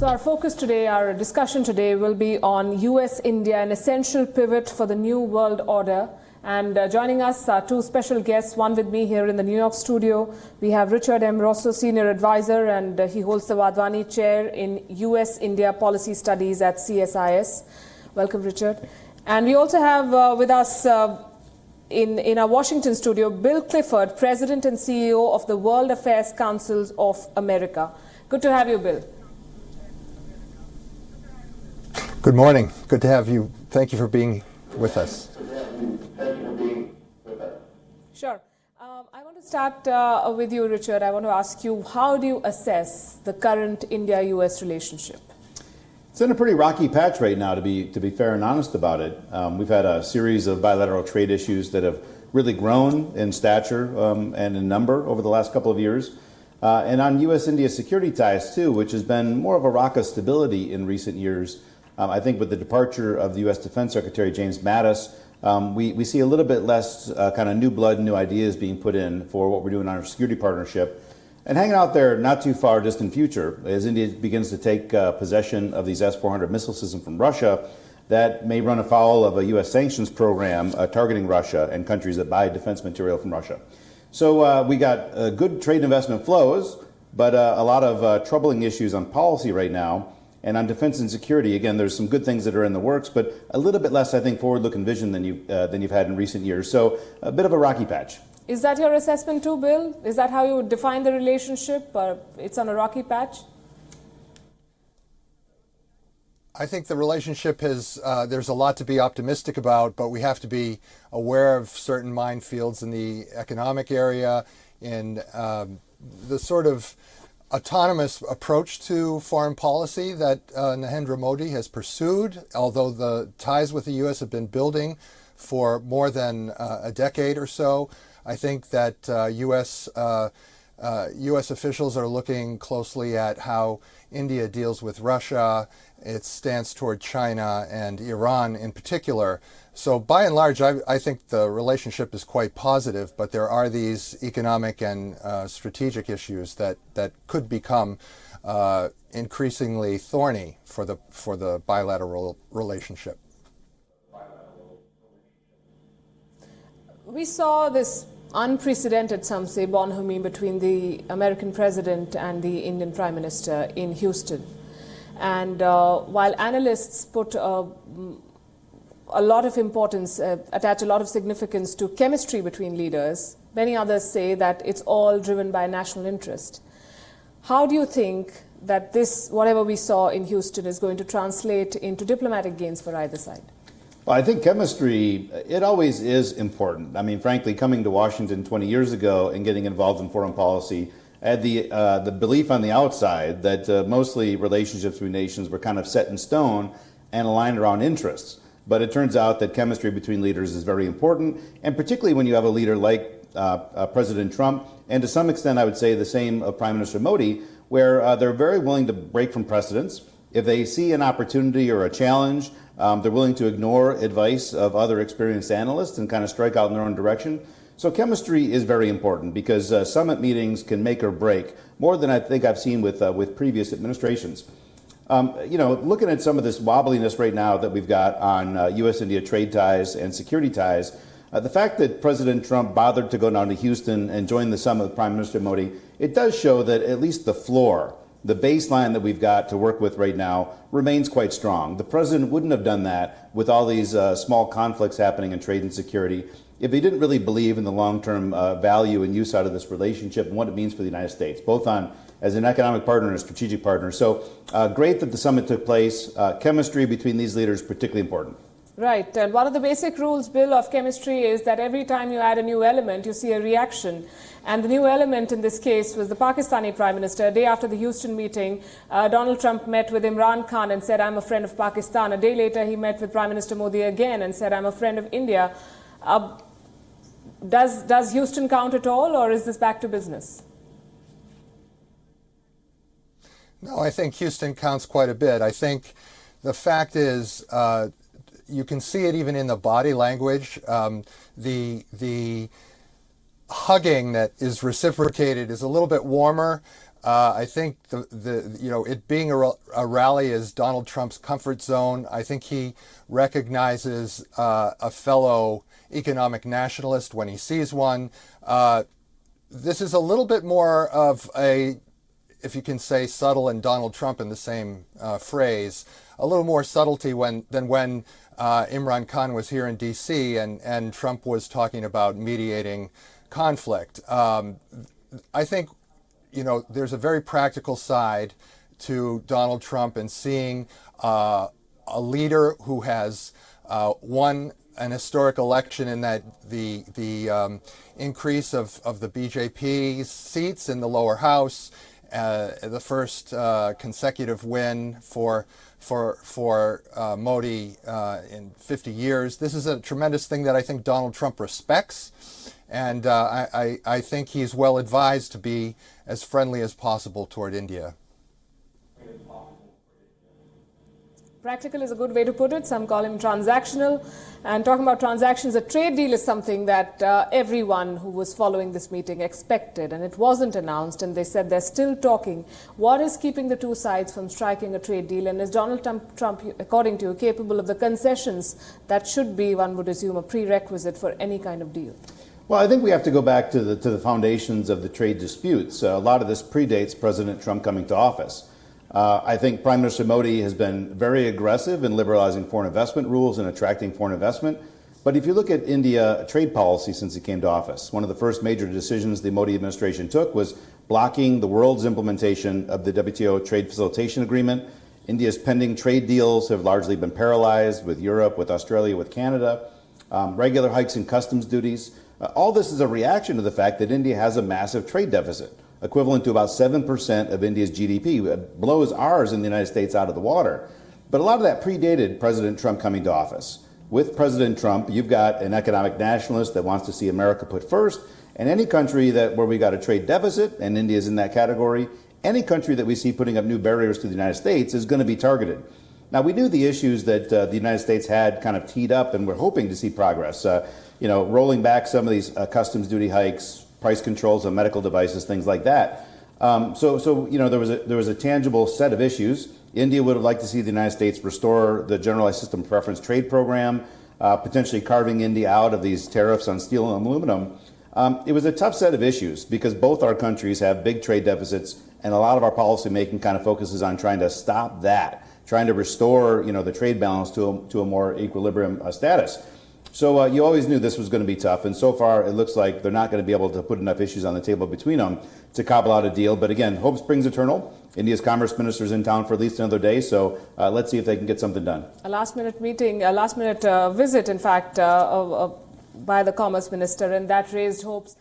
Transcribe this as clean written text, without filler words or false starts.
our focus today, our discussion today will be on US-India, an essential pivot for the new world order. And joining us are two special guests, one with me here in the New York studio. We have Richard M. Rosso, Senior Advisor, and he holds the Wadhwani Chair in US-India Policy Studies at CSIS. Welcome, Richard. And we also have with us in our Washington studio, Bill Clifford, President and CEO of the World Affairs Councils of America. Good to have you, Bill. Good morning. Good to have you. Thank you for being with us. Sure. I want to start with you, Richard. I want to ask you, how do you assess the current India-US relationship? It's in a pretty rocky patch right now, to be fair and honest about it. We've had a series of bilateral trade issues that have really grown in stature and in number over the last couple of years. And on U.S.-India security ties, too, which has been more of a rock of stability in recent years. I think with the departure of the U.S. Defense Secretary James Mattis, we see a little bit less kind of new blood, new ideas being put in for what we're doing on our security partnership. And hanging out there not too far distant future, as India begins to take possession of these S-400 missile systems from Russia, that may run afoul of a U.S. sanctions program targeting Russia and countries that buy defense material from Russia. So we got good trade investment flows, but a lot of troubling issues on policy right now. And on defense and security, again, there's some good things that are in the works, but a little bit less, I think, forward-looking vision than you've had in recent years. So a bit of a rocky patch. Is that your assessment too, Bill? Is that how you would define the relationship? It's on a rocky patch? I think the relationship has, there's a lot to be optimistic about, but we have to be aware of certain minefields in the economic area, in the sort of autonomous approach to foreign policy that Narendra Modi has pursued, although the ties with the U.S. have been building for more than a decade or so. I think that U.S. officials are looking closely at how India deals with Russia, its stance toward China and Iran in particular. So by and large, I think the relationship is quite positive, but there are these economic and strategic issues that could become increasingly thorny for the bilateral relationship. We saw this unprecedented, some say, bonhomie between the American president and the Indian prime minister in Houston. And while analysts put a lot of importance, attach a lot of significance to chemistry between leaders, many others say that it's all driven by national interest. How do you think that this, whatever we saw in Houston, is going to translate into diplomatic gains for either side? Well, I think chemistry, it always is important. I mean, frankly, coming to Washington 20 years ago and getting involved in foreign policy, I had the belief on the outside that mostly relationships between nations were kind of set in stone and aligned around interests. But it turns out that chemistry between leaders is very important, and particularly when you have a leader like President Trump, and to some extent I would say the same of Prime Minister Modi, where they're very willing to break from precedents. If they see an opportunity or a challenge, they're willing to ignore advice of other experienced analysts and kind of strike out in their own direction. So chemistry is very important because summit meetings can make or break more than I think I've seen with previous administrations. Looking at some of this wobbliness right now that we've got on U.S.-India trade ties and security ties, the fact that President Trump bothered to go down to Houston and join the summit with Prime Minister Modi, it does show that at least the floor, the baseline that we've got to work with right now remains quite strong. The president wouldn't have done that with all these small conflicts happening in trade and security if he didn't really believe in the long-term value and use out of this relationship and what it means for the United States, both as an economic partner and a strategic partner. So great that the summit took place. Chemistry between these leaders is particularly important. Right. And one of the basic rules, Bill, of chemistry is that every time you add a new element, you see a reaction. And the new element in this case was the Pakistani Prime Minister. A day after the Houston meeting, Donald Trump met with Imran Khan and said, "I'm a friend of Pakistan." A day later, he met with Prime Minister Modi again and said, "I'm a friend of India." Does Houston count at all, or is this back to business? No, I think Houston counts quite a bit. I think the fact is, you can see it even in the body language. The hugging that is reciprocated is a little bit warmer. I think it being a rally is Donald Trump's comfort zone. I think he recognizes a fellow economic nationalist when he sees one. This is a little bit more of a, if you can say subtle and Donald Trump in the same phrase, a little more subtlety than when Imran Khan was here in D.C. and Trump was talking about mediating conflict. I think, there's a very practical side to Donald Trump and seeing a leader who has won an historic election in that the increase of the BJP seats in the lower house, the first consecutive win for Modi in 50 years. This is a tremendous thing that I think Donald Trump respects. And I think he's well advised to be as friendly as possible toward India. Practical is a good way to put it. Some call him transactional. And talking about transactions, a trade deal is something that everyone who was following this meeting expected. And it wasn't announced. And they said they're still talking. What is keeping the two sides from striking a trade deal? And is Donald Trump, according to you, capable of the concessions that should be, one would assume, a prerequisite for any kind of deal? Well, I think we have to go back to the foundations of the trade disputes. A lot of this predates President Trump coming to office. I think Prime Minister Modi has been very aggressive in liberalizing foreign investment rules and attracting foreign investment. But if you look at India trade policy since he came to office, one of the first major decisions the Modi administration took was blocking the world's implementation of the WTO Trade Facilitation Agreement. India's pending trade deals have largely been paralyzed with Europe, with Australia, with Canada, regular hikes in customs duties. All this is a reaction to the fact that India has a massive trade deficit, equivalent to about 7% of India's GDP. It blows ours in the United States out of the water. But a lot of that predated President Trump coming to office. With President Trump, you've got an economic nationalist that wants to see America put first, and any country where we got a trade deficit, and India is in that category, any country that we see putting up new barriers to the United States is going to be targeted. Now, we knew the issues that the United States had kind of teed up, and we're hoping to see progress. Rolling back some of these customs duty hikes, price controls on medical devices, things like that. There was a tangible set of issues. India would have liked to see the United States restore the Generalized System Preference Trade Program, potentially carving India out of these tariffs on steel and aluminum. It was a tough set of issues because both our countries have big trade deficits, and a lot of our policy making kind of focuses on trying to stop that, trying to restore the trade balance to a more equilibrium status. So you always knew this was going to be tough, and so far it looks like they're not going to be able to put enough issues on the table between them to cobble out a deal. But again, hope springs eternal. India's commerce minister is in town for at least another day, so let's see if they can get something done. A last-minute meeting, a last-minute visit, in fact, by the commerce minister, and that raised hopes.